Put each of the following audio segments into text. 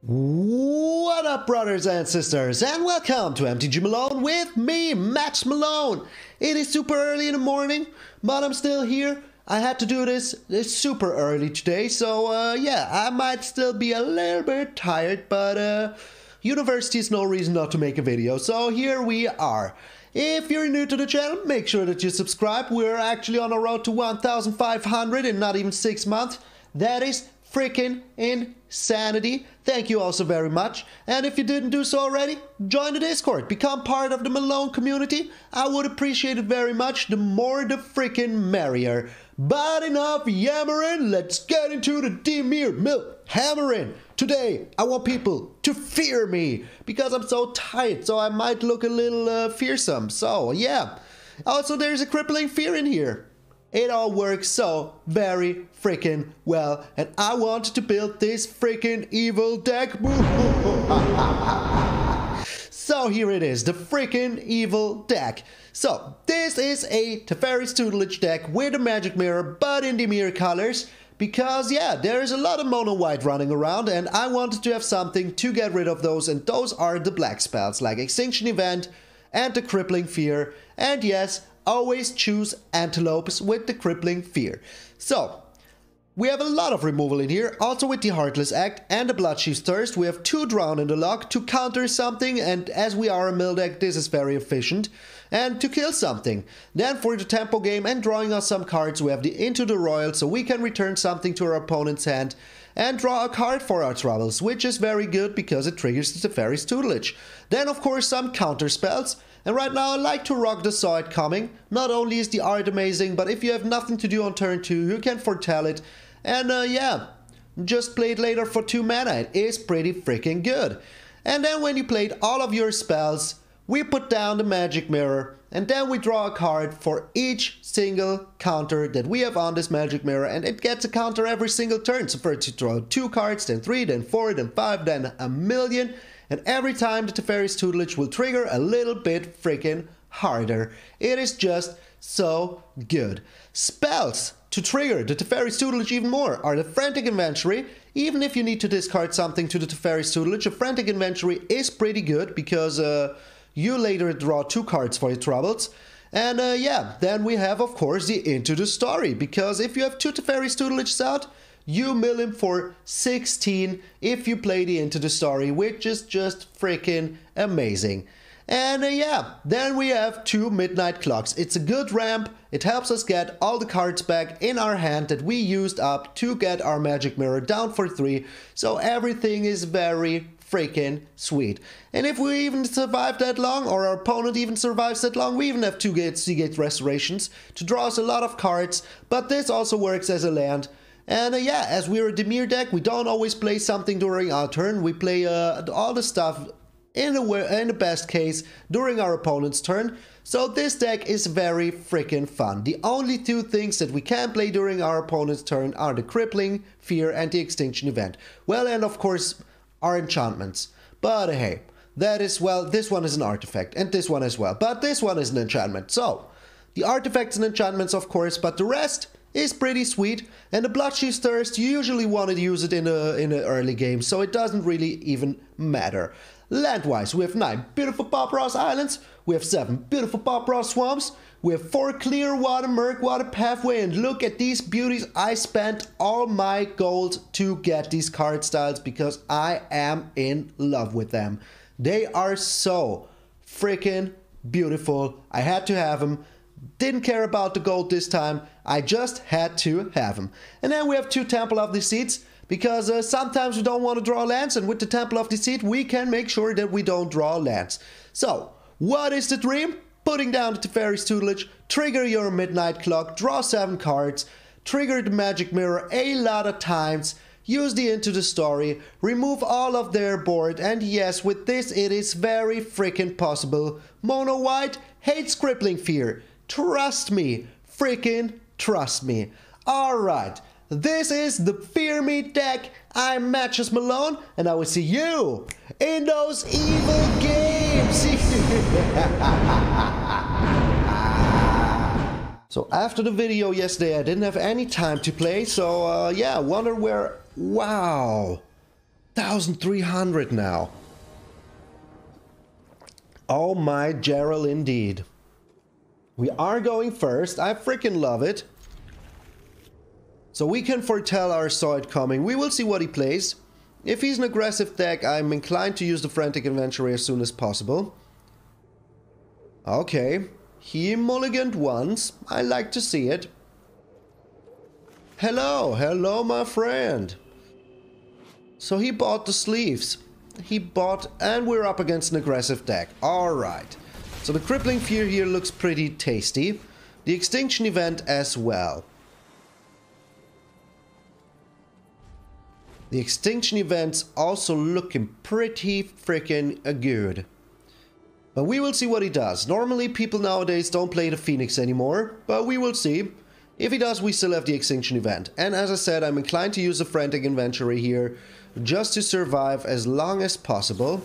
What up, brothers and sisters, and welcome to MTG Malone with me, MtgA Malone. It is super early in the morning, but I'm still here. I had to do this super early today, so yeah, I might still be a little bit tired, but university is no reason not to make a video, so here we are. If you're new to the channel, make sure that you subscribe. We're actually on a road to 1,500 in not even 6 months. That is freaking insanity. Thank you all so very much. And if you didn't do so already, join the Discord. Become part of the Malone community. I would appreciate it very much. The more the freaking merrier. But enough yammering. Let's get into the DIMIR milk hammering. Today, I want people to fear me because I'm so tired, so I might look a little fearsome. So, yeah. Also, there's a Crippling Fear in here. It all works so very freaking well, and I want to build this freaking evil deck. So here it is, the freaking evil deck. So this is a Teferi's Tutelage deck with a magic mirror, but in DIMIR colors, because yeah, there's a lot of mono white running around, and I wanted to have something to get rid of those, and those are the black spells like Extinction Event and the Crippling Fear, and yes, always choose antelopes with the Crippling Fear. So, we have a lot of removal in here, also with the Heartless Act and the Bloodchief's Thirst. We have 2 Drown in the Loch to counter something, and as we are a mill deck, this is very efficient, and to kill something. Then for the tempo game and drawing us some cards, we have the Into the Roil, so we can return something to our opponent's hand and draw a card for our troubles, which is very good because it triggers the Teferi's Tutelage. Then of course some counter spells. And right now I like to rock the Saw It Coming. Not only is the art amazing, but if you have nothing to do on turn 2, you can foretell it. And yeah, just play it later for 2 mana. It is pretty freaking good. And then when you played all of your spells, we put down the magic mirror. And then we draw a card for each single counter that we have on this magic mirror. And it gets a counter every single turn. So first you draw 2 cards, then 3, then 4, then 5, then a million. And every time the Teferi's Tutelage will trigger a little bit freaking harder. It is just so good. Spells to trigger the Teferi's Tutelage even more are the Frantic Inventory. Even if you need to discard something to the Teferi's Tutelage, a Frantic Inventory is pretty good because you later draw 2 cards for your troubles. And yeah, then we have of course the Into the Story, because if you have 2 Teferi's Tutelages out, you mill him for 16 if you play the Into the Story, which is just freaking amazing. And yeah, then we have 2 Midnight Clocks. It's a good ramp. It helps us get all the cards back in our hand that we used up to get our magic mirror down for 3. So everything is very freaking sweet. And if we even survive that long, or our opponent even survives that long, we even have 2 Seagate Restorations to draw us a lot of cards. But this also works as a land. And yeah, as we're a DIMIR deck, we don't always play something during our turn. We play all the stuff in the best case during our opponent's turn. So this deck is very freaking fun. The only 2 things that we can play during our opponent's turn are the Crippling Fear and the Extinction Event. Well, and of course our enchantments. But hey, that is, well, this one is an artifact and this one as well. But this one is an enchantment. So the artifacts and enchantments of course, but the rest is pretty sweet. And the Bloodchief's Thirst, you usually want to use it in an early game, so it doesn't really even matter. Land-wise, we have 9 beautiful Pop Ross Islands, we have 7 beautiful Pop Ross Swamps, we have 4 Clearwater Pathway, and look at these beauties. I spent all my gold to get these card styles because I am in love with them. They are so freaking beautiful. I had to have them. Didn't care about the gold this time, I just had to have them. And then we have 2 Temple of Deceit, because sometimes we don't want to draw lands, and with the Temple of Deceit we can make sure that we don't draw lands. So, what is the dream? Putting down the Teferi's Tutelage, trigger your Midnight Clock, draw 7 cards, trigger the Magic Mirror a lot of times, use the Into the Story, remove all of their board, and yes, with this it is very freaking possible. Mono White hates Crippling Fear. Trust me, freaking trust me. Alright, this is the Fear Me deck. I'm MtgA Malone, and I will see you in those evil games. So after the video yesterday, I didn't have any time to play. So yeah, wonder where... Wow! 1,300 now. Oh my Gerald, indeed. We are going first. I freaking love it. So we can foretell our side coming. We will see what he plays. If he's an aggressive deck, I'm inclined to use the Frantic Inventory as soon as possible. Okay. He mulliganed once. I like to see it. Hello. Hello, my friend. So he bought the sleeves. He bought... And we're up against an aggressive deck. Alright. So the Crippling Fear here looks pretty tasty. The Extinction Event as well. The Extinction Event's also looking pretty freaking good. But we will see what he does. Normally people nowadays don't play the Phoenix anymore, but we will see. If he does, we still have the Extinction Event. And as I said, I'm inclined to use the Frantic Inventory here just to survive as long as possible.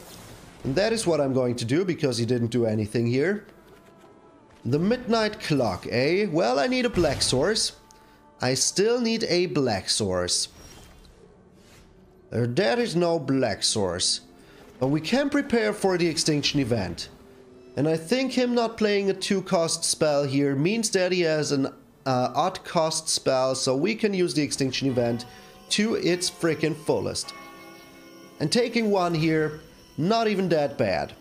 And that is what I'm going to do because he didn't do anything here. The Midnight Clock, eh? Well, I need a black source. I still need a black source. There is no black source. But we can prepare for the Extinction Event. And I think him not playing a 2-cost spell here means that he has an odd cost spell, so we can use the Extinction Event to its freaking fullest. And taking one here, not even that bad.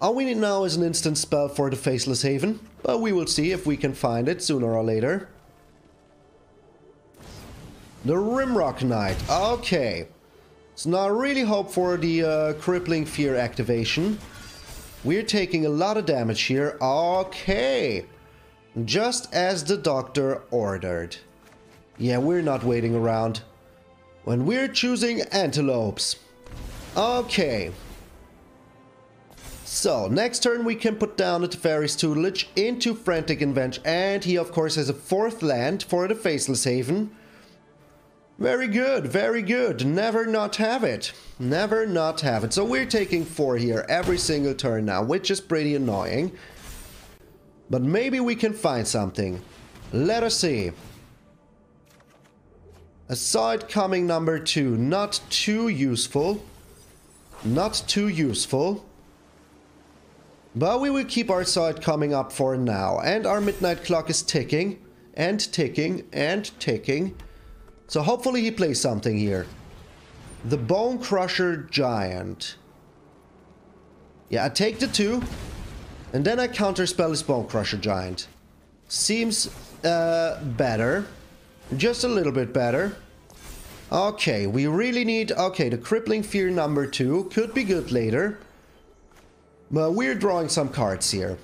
All we need now is an instant spell for the Faceless Haven, but we will see if we can find it sooner or later. The Rimrock Knight, okay. So now I really hope for the Crippling Fear activation. We're taking a lot of damage here, okay. Just as the doctor ordered. Yeah, we're not waiting around. When we're choosing antelopes. Okay. So, next turn we can put down the Teferi's Tutelage into Frantic Inventory. And he of course has a 4th land for the Faceless Haven. Very good, very good. Never not have it. Never not have it. So we're taking 4 here every single turn now, which is pretty annoying. But maybe we can find something. Let us see. A side coming number 2. Not too useful. Not too useful. But we will keep our side coming up for now. And our Midnight Clock is ticking. And ticking. And ticking. So hopefully he plays something here. The Bone Crusher Giant. Yeah, I take the 2. And then I counterspell his Bone Crusher Giant. Seems better. Just a little bit better. Okay, we really need... Okay, the Crippling Fear number 2 could be good later. But we're drawing some cards here.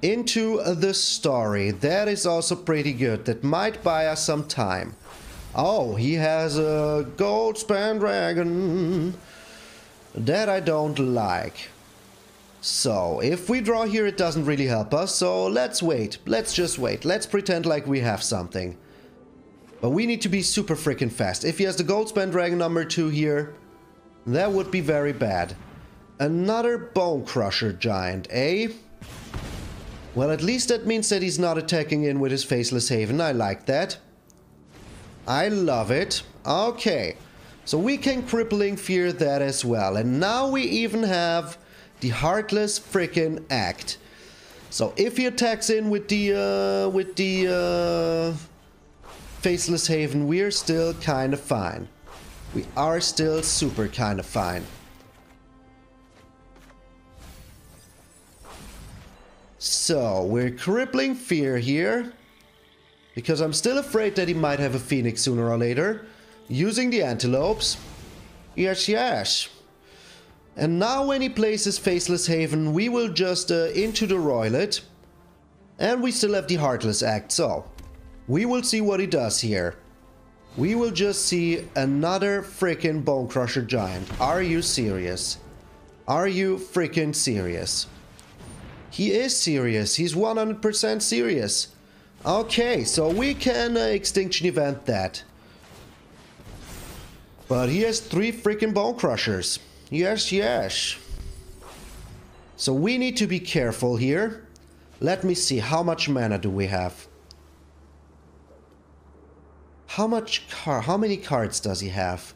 Into the Story. That is also pretty good. That might buy us some time. Oh, he has a Goldspan Dragon. That I don't like. So, if we draw here, it doesn't really help us. So, let's wait. Let's just wait. Let's pretend like we have something. But we need to be super freaking fast. If he has the Goldspan Dragon number 2 here, that would be very bad. Another Bone Crusher Giant, eh? Well, at least that means that he's not attacking in with his Faceless Haven. I like that. I love it. Okay. So we can Crippling Fear that as well. And now we even have the Heartless freaking Act. So if he attacks in with the Faceless Haven, we're still kind of fine. We are still super kind of fine. So, we're Crippling Fear here. Because I'm still afraid that he might have a Phoenix sooner or later. Using the Antelopes. Yes, yes. And now when he plays his Faceless Haven, we will just Into the Roil it. And we still have the Heartless Act, so... We will see what he does here. We will just see another freaking Bone Crusher Giant. Are you serious? Are you freaking serious? He is serious. He's 100% serious. Okay, so we can Extinction Event that. But he has 3 freaking Bone Crushers. Yes, yes. So we need to be careful here. Let me see, how much mana do we have? How many cards does he have?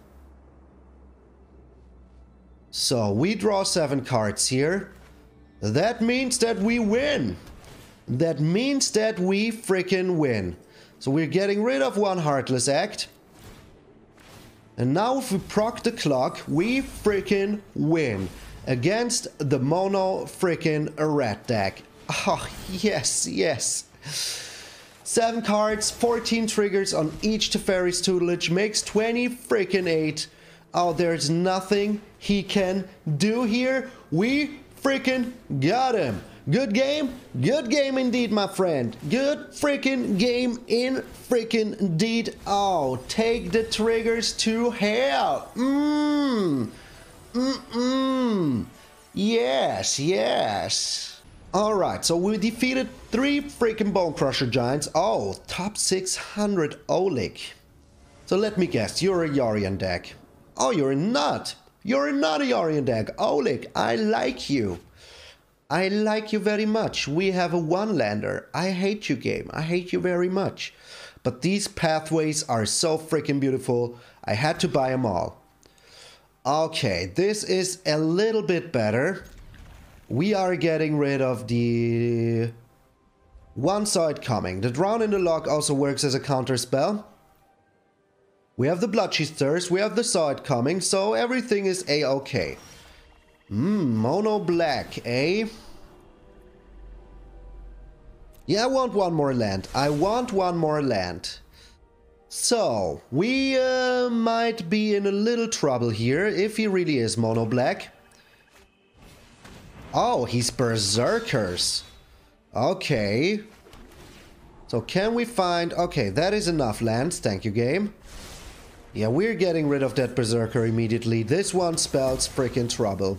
So, we draw 7 cards here. That means that we win. That means that we freaking win. So we're getting rid of 1 Heartless Act. And now if we proc the clock, we freaking win. Against the mono freaking red deck. Oh, yes, yes. 7 cards, 14 triggers on each Teferi's tutelage, makes 20 freaking 8. Oh, there's nothing he can do here. We freaking got him. Good game indeed, my friend. Good freaking game in freaking indeed. Oh, take the triggers to hell. Yes, yes. Alright, so we defeated 3 freaking Bone Crusher Giants. Oh, top 600 Oleg. So let me guess, you're a Yorion deck. Oh, you're not. You're not a Yorion deck. Oleg, I like you. I like you very much. We have a 1-lander. I hate you, game. I hate you very much. But these pathways are so freaking beautiful. I had to buy them all. Okay, this is a little bit better. We are getting rid of the one side coming. The Drown in the Loch also works as a counter spell. We have the Bloodchief Thirst. We have the side coming. So everything is a-okay. Mono black, eh? Yeah, I want 1 more land. I want 1 more land. So, we might be in a little trouble here, if he really is mono black. Oh, he's Berserkers. Okay. So, can we find... Okay, that is enough lands. Thank you, game. Yeah, we're getting rid of that Berserker immediately. This one spells freaking trouble.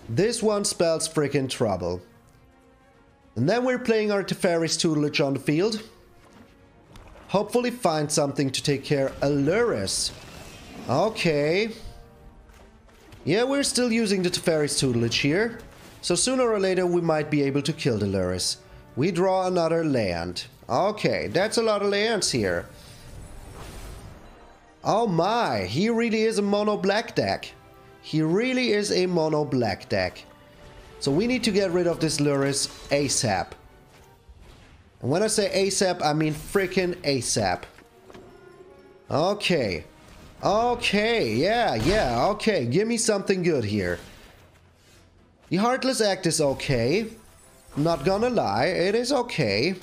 This one spells freaking trouble. And then we're playing our Teferi's tutelage on the field. Hopefully find something to take care of Aluris. Okay. Yeah, we're still using the Teferi's tutelage here. So sooner or later we might be able to kill the Aluris. We draw another land. Okay, that's a lot of lands here. Oh my, he really is a mono black deck. He really is a mono black deck. So we need to get rid of this Aluris ASAP. And when I say ASAP, I mean freaking ASAP. Okay. Okay, yeah, okay. Give me something good here. The Heartless Act is okay. Not gonna lie, it is okay.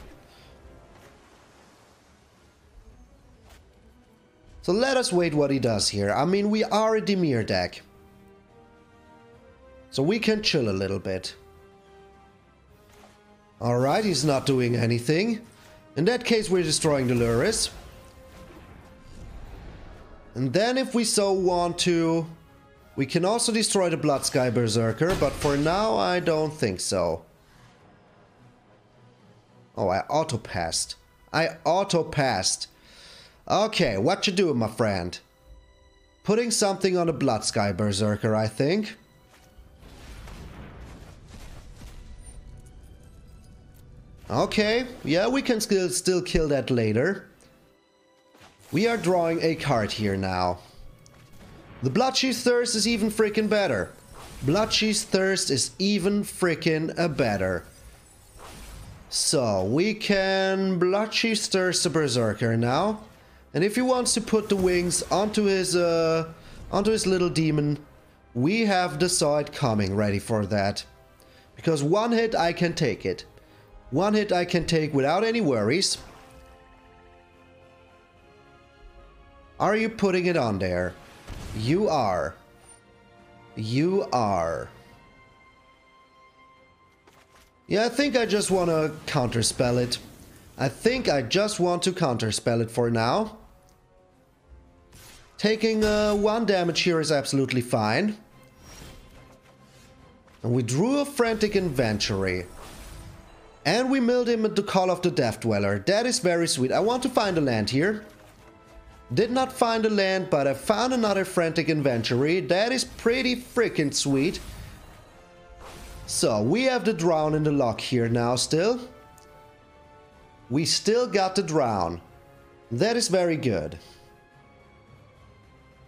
So let us wait what he does here. I mean, we are a DIMIR deck. So we can chill a little bit. Alright, he's not doing anything. In that case, we're destroying the Aluris. And then if we so want to, we can also destroy the Bloodsky Berserker, but for now, I don't think so. Oh, I auto-passed. I auto-passed. Okay, what you doing, my friend? Putting something on the Bloodsky Berserker, I think. Okay, yeah, we can still kill that later. We are drawing a card here now. The Bloodchief Thirst is even freaking better. Bloodchief Thirst is even freaking better. So, we can Bloodchief Thirst the Berserker now. And if he wants to put the wings onto his little demon, we have the side coming ready for that. Because 1 hit, I can take it. 1 hit I can take without any worries. Are you putting it on there? You are. You are. Yeah, I think I just want to counterspell it. I think I just want to counterspell it for now. Taking 1 damage here is absolutely fine. And we drew a Frantic Inventory. And we milled him at the Call of the Death Dweller. That is very sweet. I want to find a land here. Did not find a land, but I found another Frantic Inventory. That is pretty freaking sweet. So, we have the Drown in the Loch here now still. We still got the Drown. That is very good.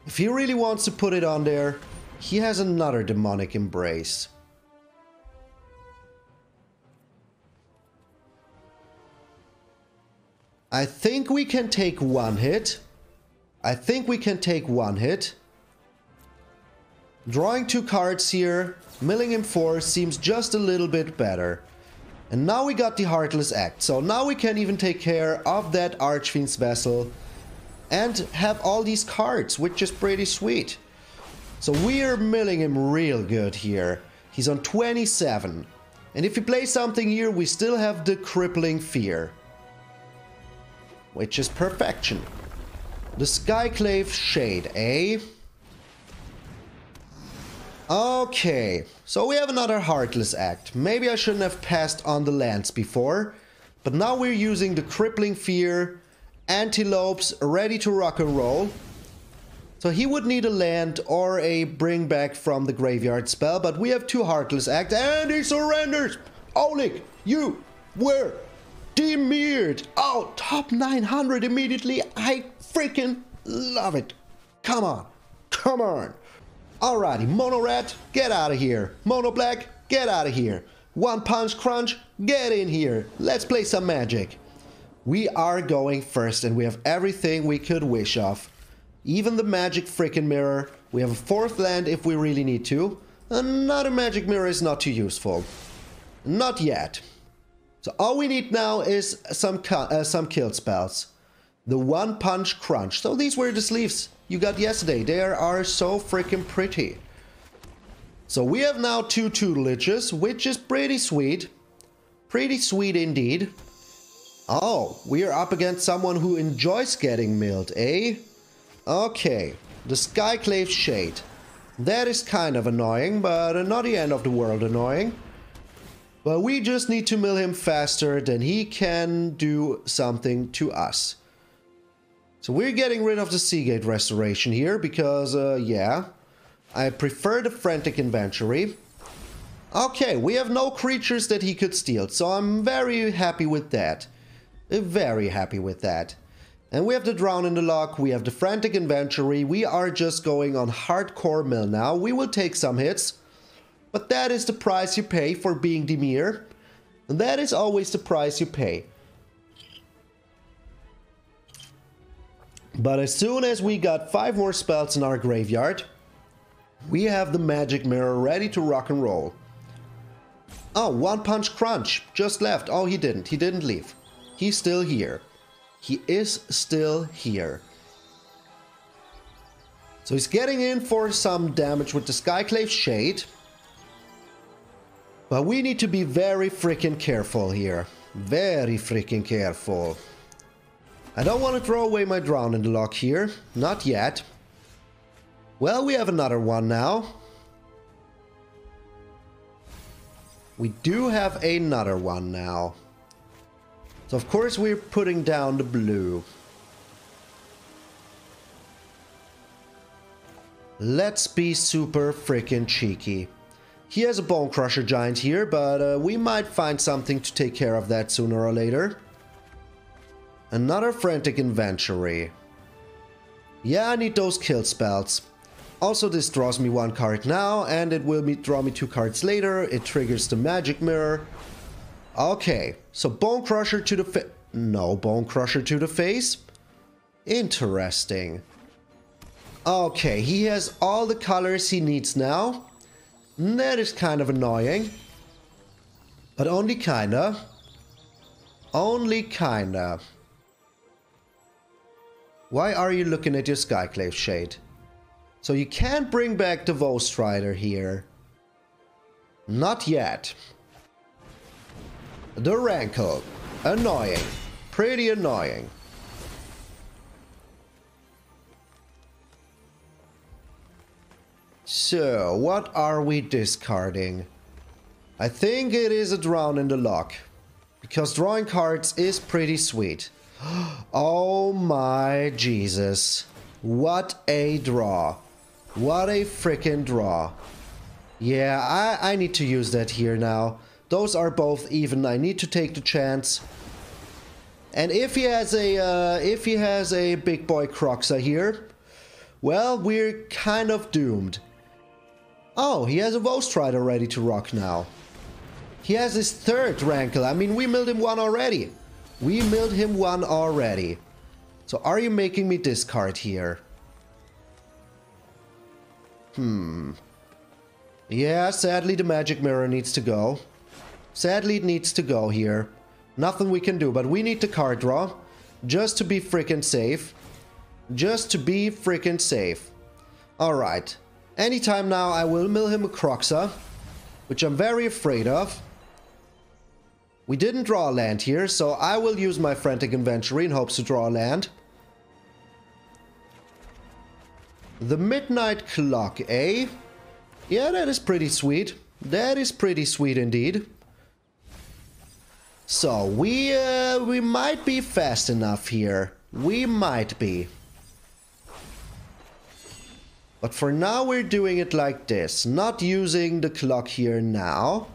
If he really wants to put it on there, he has another Demonic Embrace. I think we can take one hit. I think we can take one hit. Drawing 2 cards here, milling him 4 seems just a little bit better. And now we got the Heartless Act, so now we can even take care of that Archfiend's Vessel and have all these cards, which is pretty sweet. So we're milling him real good here. He's on 27. And if we play something here, we still have the Crippling Fear, which is perfection. The Skyclave Shade, eh? Okay, so we have another Heartless Act. Maybe I shouldn't have passed on the lands before, but now we're using the Crippling Fear, Antelopes, ready to rock and roll. So he would need a land or a bring back from the graveyard spell, but we have 2 Heartless Act and he surrenders! Oleg, you were DIMIR'd! Oh, top 900 immediately. I freaking love it. Come on, come on. Alrighty, Mono Red, get out of here. Mono Black, get out of here. One Punch Crunch, get in here. Let's play some Magic. We are going first and we have everything we could wish of. Even the Magic freaking Mirror. We have a 4th land if we really need to. Another Magic Mirror is not too useful. Not yet. So all we need now is some kill spells. The One Punch Crunch. So these were the sleeves you got yesterday. They are so freaking pretty. So we have now 2 Tutelages, which is pretty sweet. Pretty sweet indeed. Oh, we are up against someone who enjoys getting milled, eh? Okay, the Skyclave Shade. That is kind of annoying, but not the end of the world annoying. But we just need to mill him faster than he can do something to us. So we're getting rid of the Seagate Restoration here because, yeah, I prefer the Frantic Inventory. Okay, we have no creatures that he could steal, so I'm very happy with that. Very happy with that. And we have the Drown in the Loch, we have the Frantic Inventory, we are just going on hardcore mill now. We will take some hits, but that is the price you pay for being DIMIR. And that is always the price you pay. But as soon as we got 5 more spells in our graveyard, we have the Magic Mirror ready to rock and roll. Oh, One Punch Crunch just left. Oh, he didn't. He didn't leave. He's still here. He is still here. So he's getting in for some damage with the Skyclave Shade. But we need to be very freaking careful here. Very freaking careful. I don't want to throw away my Drown in the Loch here. Not yet. Well, we have another one now. We do have another one now. So of course we're putting down the blue. Let's be super freaking cheeky. He has a Bone Crusher Giant here, but we might find something to take care of that sooner or later. Another Frantic Inventory. Yeah, I need those kill spells. Also, this draws me 1 card now, and it will draw me 2 cards later. It triggers the Magic Mirror. Okay, so Bone Crusher to the face. No Bone Crusher to the face. Interesting. Okay, he has all the colors he needs now. That is kind of annoying. But only kinda. Only kinda. Why are you looking at your Skyclave Shade? So you can't bring back the Woe Strider here. Not yet. The Rankle. Annoying. Pretty annoying. So, what are we discarding? I think it is a Drown in the Loch. Because drawing cards is pretty sweet. Oh my Jesus. What a draw. What a freaking draw. Yeah, I need to use that here now. Those are both even. I need to take the chance. And if he has a big boy Croxa here, well, we're kind of doomed. Oh, he has a Vostrider ready to rock now. He has his third Rankle. I mean, we milled him one already. We milled him one already. So are you making me discard here? Yeah, sadly the Magic Mirror needs to go. Sadly it needs to go here. Nothing we can do, but we need the card draw. Just to be freaking safe. Just to be freaking safe. Alright. Anytime now I will mill him a Croxa, which I'm very afraid of. We didn't draw a land here, so I will use my Frantic Inventory in hopes to draw a land. The Midnight Clock, eh? Yeah, that is pretty sweet. That is pretty sweet indeed. So, we might be fast enough here. We might be. But for now we're doing it like this. Not using the clock here now.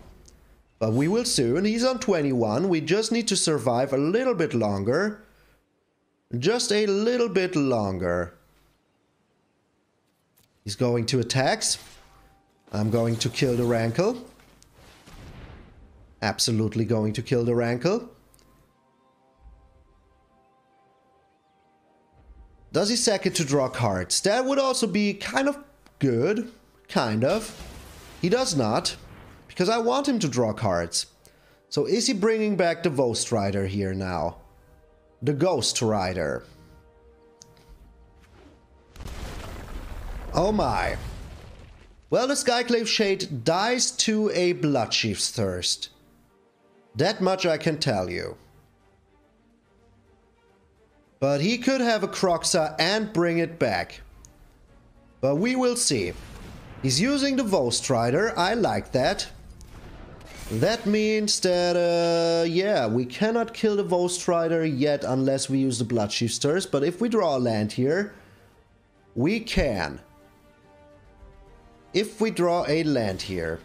But we will soon. He's on 21. We just need to survive a little bit longer. Just a little bit longer. He's going to attacks. I'm going to kill the Rankle. Absolutely going to kill the Rankle. Does he sack it to draw cards? That would also be kind of good. Kind of. He does not. Because I want him to draw cards. So is he bringing back the Ghost Rider here now? The Ghost Rider. Oh my. Well, the Skyclave Shade dies to a Bloodchief's Thirst. That much I can tell you. But he could have a Croxa and bring it back. But we will see. He's using the Ghost Rider. I like that. That means that, yeah, we cannot kill the Ghost Rider yet unless we use the Bloodchief's Thirst. But if we draw a land here, we can. If we draw a land here.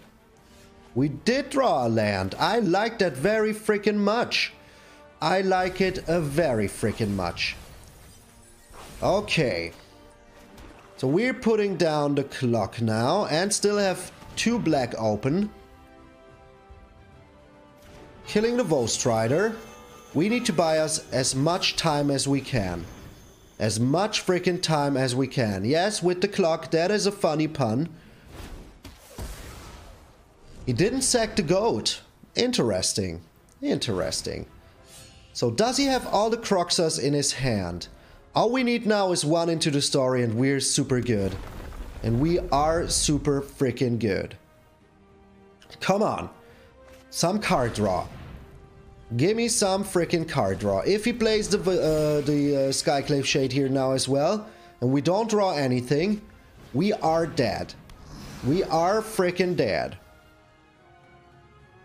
We did draw a land. I like that very freaking much. I like it a very freaking much. Okay. So we're putting down the clock now and still have 2 black open. Killing the Ghost Rider. We need to buy us as much time as we can. As much freaking time as we can. Yes, with the clock, that is a funny pun. He didn't sack the goat. Interesting. Interesting. So does he have all the Croxas in his hand? All we need now is 1 into the story and we're super good. And we are super freaking good. Come on. Some card draw. Give me some freaking card draw. If he plays the Skyclave Shade here now as well, and we don't draw anything, we are dead. We are freaking dead.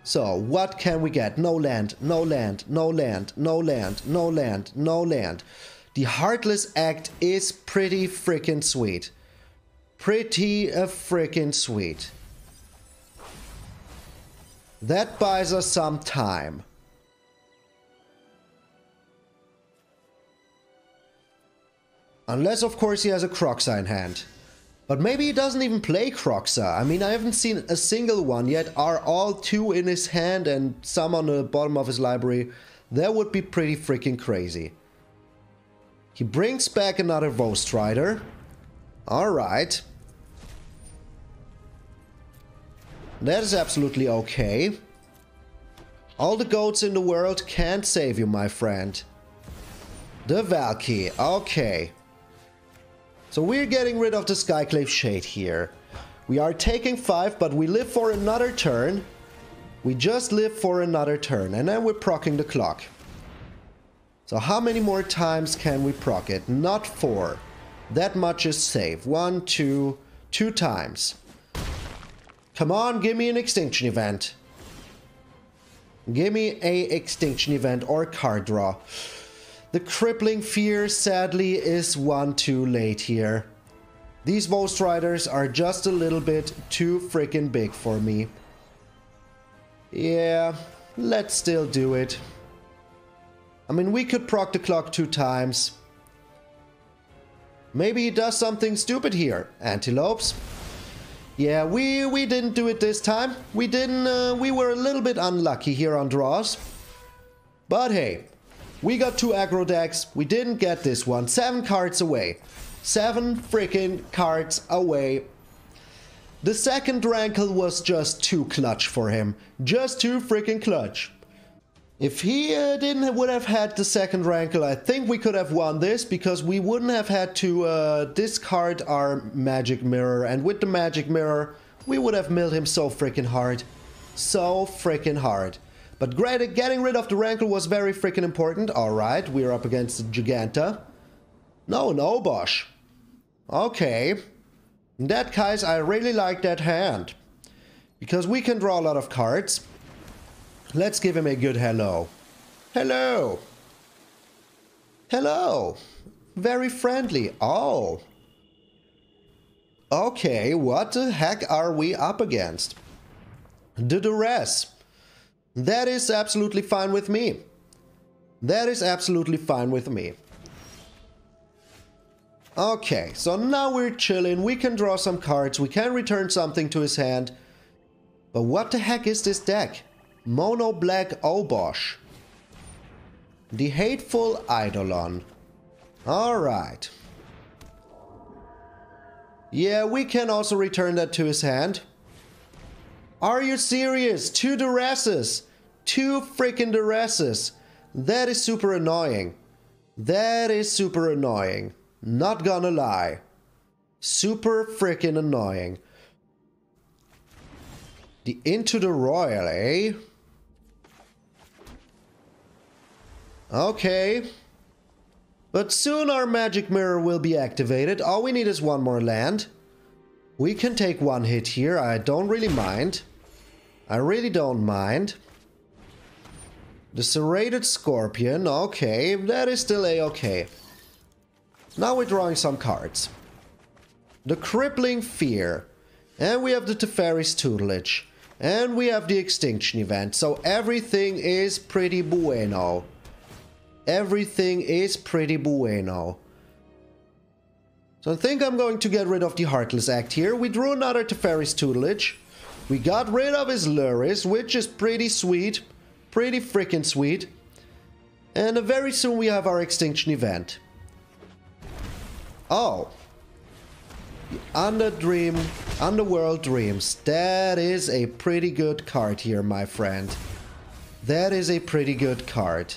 So, what can we get? No land, no land, no land, no land, no land, no land. The Heartless Act is pretty freaking sweet. Pretty freaking sweet. That buys us some time. Unless, of course, he has a Croxa in hand. But maybe he doesn't even play Croxa. I mean, I haven't seen a single one yet. Are all 2 in his hand and some on the bottom of his library? That would be pretty freaking crazy. He brings back another Ghost Rider. Alright. That is absolutely okay. All the goats in the world can't save you, my friend. The Valky. Okay. So we're getting rid of the Skyclave Shade here. We are taking 5, but we live for another turn. We just live for another turn, and then we're proccing the clock. So how many more times can we proc it? Not 4. That much is safe. 1, 2, 2 times. Come on, give me an Extinction Event. Give me a Extinction Event or card draw. The Crippling Fear, sadly, is 1 too late here. These Ghost Riders are just a little bit too freaking big for me. Yeah, let's still do it. I mean, we could proc the clock 2 times. Maybe he does something stupid here. Antelopes. Yeah, we didn't do it this time. We were a little bit unlucky here on draws. But hey, we got 2 aggro decks. We didn't get this one. 7 cards away. 7 freaking cards away. The second Rankle was just too clutch for him. Just too freaking clutch. If he would have had the second Rankle, I think we could have won this, because we wouldn't have had to discard our Magic Mirror, and with the Magic Mirror, we would have milled him so freaking hard. So freaking hard. But getting rid of the Rankle was very freaking important. Alright, we're up against the Giganta. No, no, Bosch. Okay. In that case, I really like that hand. Because we can draw a lot of cards. Let's give him a good hello. Hello. Hello. Very friendly. Oh. Okay, what the heck are we up against? The Duress. That is absolutely fine with me. That is absolutely fine with me. Okay, so now we're chilling. We can draw some cards. We can return something to his hand. But what the heck is this deck? Mono Black Obosh. The Hateful Eidolon. Alright. Yeah, we can also return that to his hand. Are you serious? 2 Duresses. 2 freaking Duresses. That is super annoying. That is super annoying. Not gonna lie. Super freaking annoying. The Into the Roil, eh? Okay. But soon our Magic Mirror will be activated. All we need is 1 more land. We can take 1 hit here. I don't really mind. I really don't mind. The Serrated Scorpion. Okay, that is still a-okay. Now we're drawing some cards. The Crippling Fear. And we have the Teferi's Tutelage. And we have the Extinction Event. So everything is pretty bueno. Everything is pretty bueno. So I think I'm going to get rid of the Heartless Act here. We drew another Teferi's Tutelage. We got rid of his Luris, which is pretty sweet. Pretty freaking sweet. And very soon we have our Extinction Event. Oh. The Underworld Dreams. That is a pretty good card here, my friend. That is a pretty good card.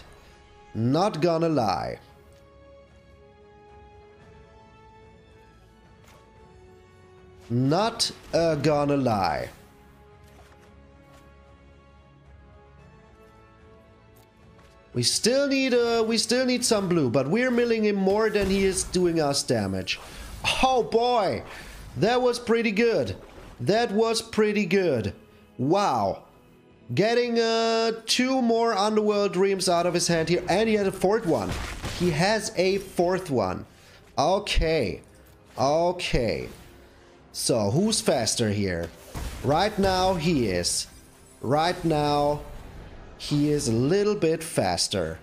Not gonna lie. Not gonna lie. We still need some blue, but we're milling him more than he is doing us damage. Oh boy, that was pretty good. That was pretty good. Wow. Getting 2 more Underworld Dreams out of his hand here, and he had a 4th one. He has a 4th one. Okay. Okay. So, who's faster here? Right now, he is. Right now, he is a little bit faster.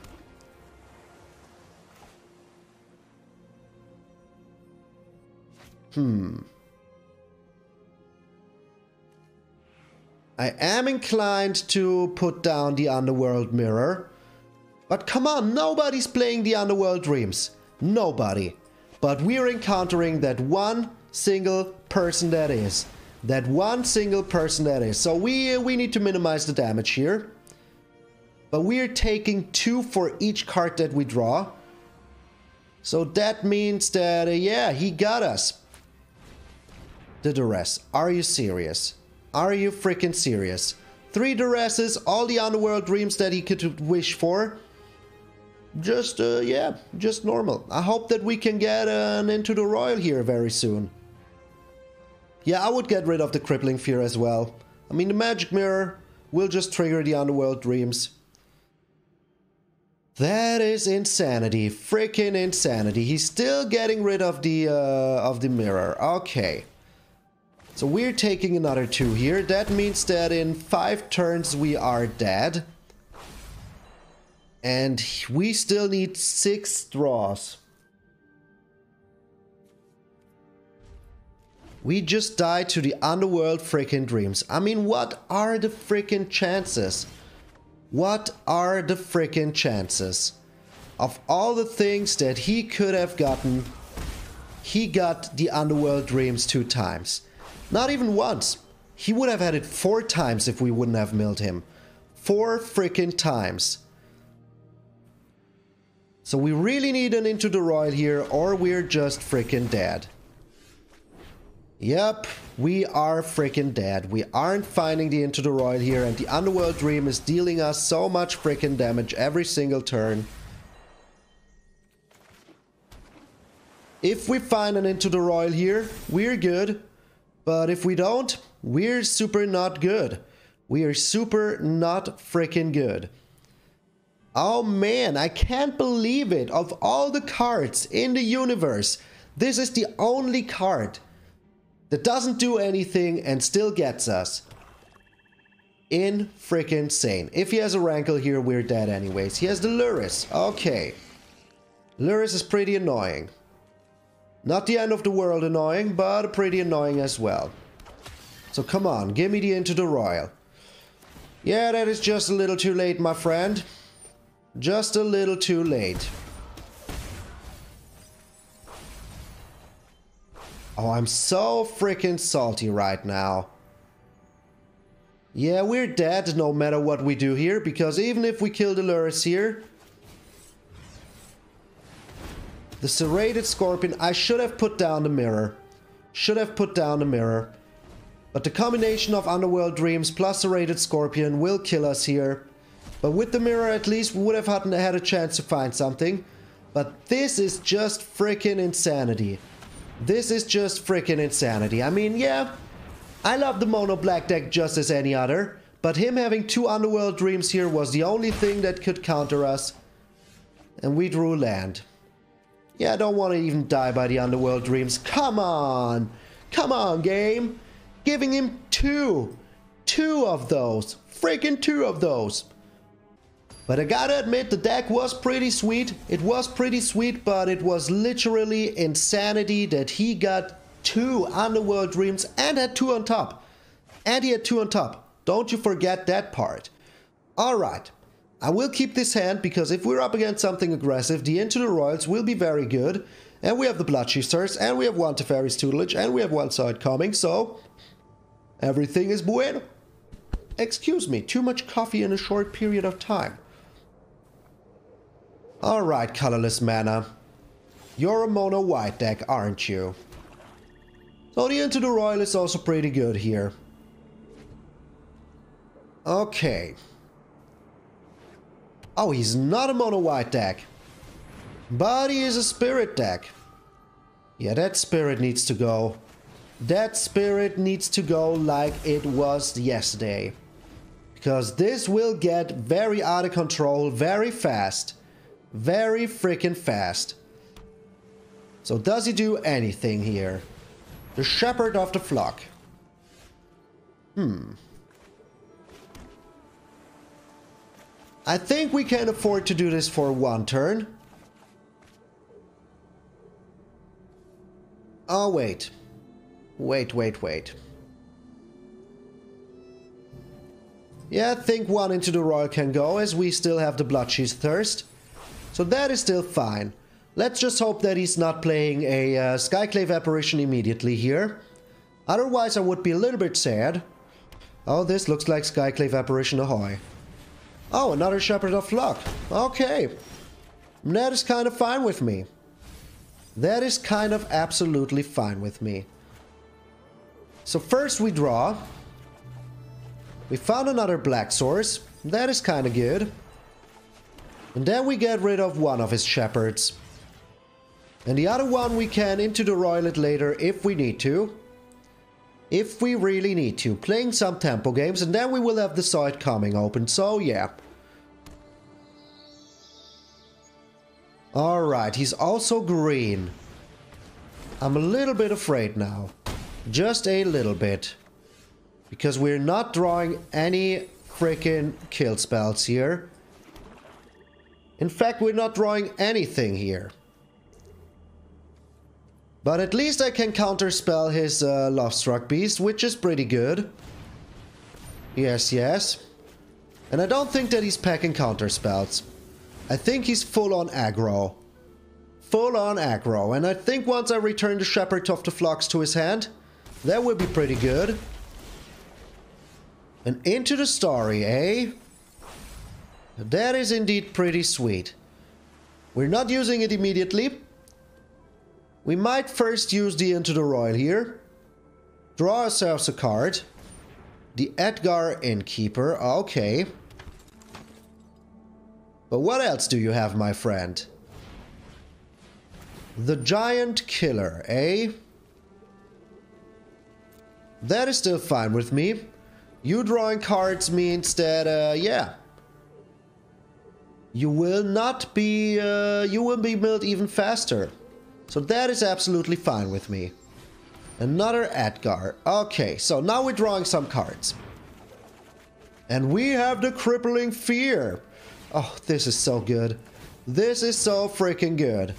I am inclined to put down the Underworld Mirror. But come on, nobody's playing the Underworld Dreams. Nobody. But we're encountering that one single person that is. That one single person that is. So we need to minimize the damage here. But we're taking 2 for each card that we draw. So that means that, yeah, he got us. The Duress. Are you serious? Are you freaking serious? 3 Duresses, all the Underworld Dreams that he could wish for. Just, yeah, just normal. I hope that we can get an Into the Roil here very soon. Yeah, I would get rid of the Crippling Fear as well. I mean, the Magic Mirror will just trigger the Underworld Dreams. That is insanity. Freaking insanity. He's still getting rid of the mirror. Okay. So we're taking another 2 here. That means that in 5 turns we are dead. And we still need 6 draws. We just died to the Underworld freaking Dreams. I mean, what are the freaking chances? What are the freaking chances? Of all the things that he could have gotten, he got the Underworld Dreams 2 times. Not even once. He would have had it 4 times if we wouldn't have milled him. 4 freaking times. So we really need an Into the Roil here, or we're just freaking dead. Yep, we are freaking dead. We aren't finding the Into the Roil here, and the Underworld Dream is dealing us so much freaking damage every single turn. If we find an Into the Roil here, we're good. But if we don't, we're super not good. We are super not freaking good. Oh man, I can't believe it. Of all the cards in the universe, this is the only card that doesn't do anything and still gets us. In freaking insane. If he has a Rankle here, we're dead anyways. He has the Luris. Okay. Luris is pretty annoying. Not the end of the world annoying, but pretty annoying as well. So come on, give me the Into the Roil. Yeah, that is just a little too late, my friend. Just a little too late. Oh, I'm so freaking salty right now. Yeah, we're dead no matter what we do here, because even if we kill the Luris here, the Serrated Scorpion, I should have put down the mirror. Should have put down the mirror. But the combination of Underworld Dreams plus Serrated Scorpion will kill us here. But with the mirror at least we would have had a chance to find something. But this is just freaking insanity. This is just freaking insanity. I mean, yeah, I love the mono black deck just as any other, but him having 2 Underworld Dreams here was the only thing that could counter us. And we drew land. Yeah, I don't want to even die by the Underworld Dreams. Come on! Come on, game! Giving him 2! 2 of those! Freaking 2 of those! But I gotta admit, the deck was pretty sweet. It was pretty sweet, but it was literally insanity that he got 2 Underworld Dreams and had 2 on top. And he had 2 on top. Don't you forget that part. Alright. I will keep this hand, because if we're up against something aggressive, the Into the Roils will be very good. And we have the Bloodchief Thirst, and we have 1 Teferi's Tutelage, and we have 1 side coming, so everything is bueno. Excuse me, too much coffee in a short period of time. Alright, colorless mana. You're a mono white deck, aren't you? So the Into the Roil is also pretty good here. Okay. Oh, he's not a mono white deck. But he is a spirit deck. Yeah, that spirit needs to go. That spirit needs to go like it was yesterday. Because this will get very out of control very fast. Very freaking fast. So does he do anything here? The Shepherd of the Flock. I think we can afford to do this for 1 turn. Oh, wait. Wait. Yeah, I think 1 Into the Roil can go, as we still have the Bloodchief Thirst. So that is still fine. Let's just hope that he's not playing a Skyclave Apparition immediately here. Otherwise I would be a little bit sad. Oh, this looks like Skyclave Apparition ahoy. Oh, another Shepherd of Loch. Okay. That is kind of fine with me. That is kind of absolutely fine with me. So first we draw. We found another black source. That is kind of good. And then we get rid of 1 of his shepherds. And the other one we can Into the Roil it later if we need to. If we really need to. Playing some tempo games, and then we will have the side coming open, so yeah. Alright, he's also green. I'm a little bit afraid now. Just a little bit. Because we're not drawing any freaking kill spells here. In fact, we're not drawing anything here. But at least I can counterspell his Lovestruck Beast, which is pretty good. Yes, yes. And I don't think that he's packing counterspells. I think he's full on aggro. Full on aggro. And I think once I return the Shepherd of the Flocks to his hand, that will be pretty good. And Into the Story, eh? That is indeed pretty sweet. We're not using it immediately. We might first use the Into the Roil here. Draw ourselves a card. The MtgA Innkeeper, okay. But what else do you have, my friend? The Giant Killer, eh? That is still fine with me. You drawing cards means that, yeah. You will not be, you will be milled even faster. So that is absolutely fine with me. Another MtgA. Okay, so now we're drawing some cards. And we have the Crippling Fear. Oh, this is so good. This is so freaking good.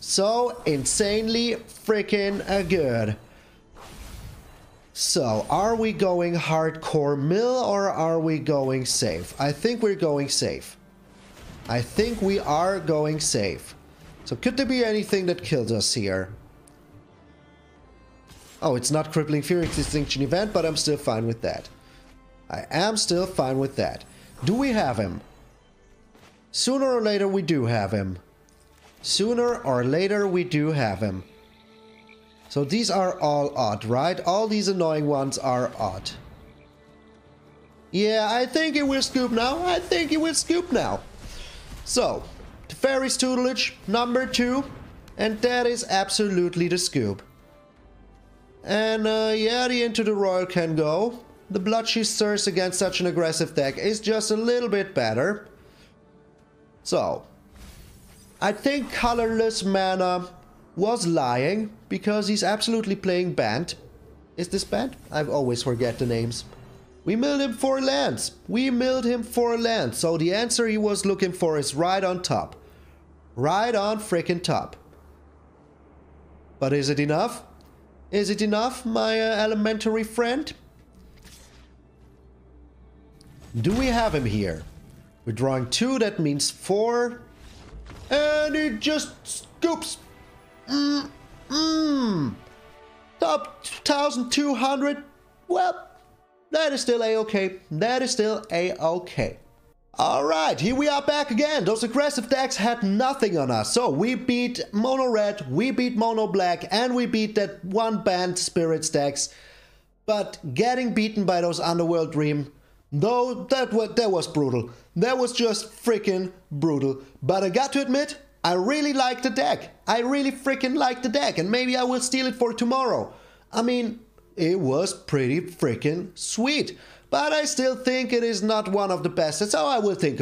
So insanely freaking good. So, are we going hardcore mill or are we going safe? I think we're going safe. I think we are going safe. So could there be anything that kills us here? Oh, it's not Crippling Fear, it's Extinction Event, but I'm still fine with that. I am still fine with that. Do we have him? Sooner or later we do have him. Sooner or later we do have him. So these are all odd, right? All these annoying ones are odd. Yeah, I think it will scoop now. I think it will scoop now. So, Teferi's Tutelage, number 2. And that is absolutely the scoop. And yeah, the Into the Roil can go. The Bloodchief Thirst against such an aggressive deck is just a little bit better. So, I think Colorless Mana was lying because he's absolutely playing banned. Is this banned? I always forget the names. We milled him 4 lands. We milled him 4 lands. So the answer he was looking for is right on top. Right on freaking top. But is it enough? Is it enough, my elementary friend? Do we have him here? We're drawing 2, that means 4. And he just scoops. Top 1,200. Well, that is still a-okay. That is still a-okay. Alright, here we are back again. Those aggressive decks had nothing on us. So we beat Mono Red, we beat Mono Black, and we beat that one banned Spirits decks. But getting beaten by those Underworld Dream, though, that was brutal. That was just freaking brutal. But I got to admit, I really like the deck. I really freaking like the deck, and maybe I will steal it for tomorrow. I mean, it was pretty freaking sweet. But I still think it is not one of the best. That's how I will think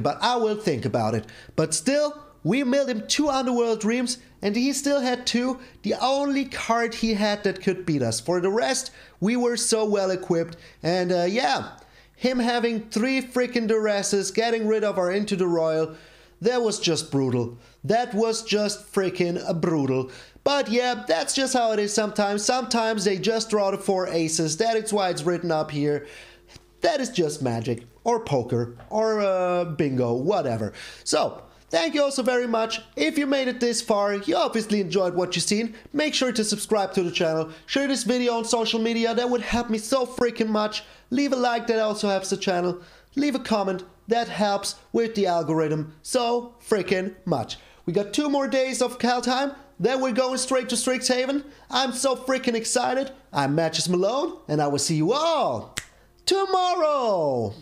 about it. But still, we milled him 2 Underworld Dreams, and he still had 2. The only card he had that could beat us. For the rest, we were so well equipped. And yeah, him having 3 freaking Duresses, getting rid of our Into the Roil, that was just brutal. That was just freaking brutal. But yeah, that's just how it is sometimes. Sometimes they just draw the 4 aces. That is why it's written up here. That is just magic, or poker, or bingo, whatever. So, thank you all so very much. If you made it this far, you obviously enjoyed what you've seen. Make sure to subscribe to the channel. Share this video on social media, that would help me so freaking much. Leave a like, that also helps the channel. Leave a comment, that helps with the algorithm so freaking much. We got 2 more days of Cal time, then we're going straight to Strixhaven. I'm so freaking excited. I'm MTG Malone, and I will see you all tomorrow!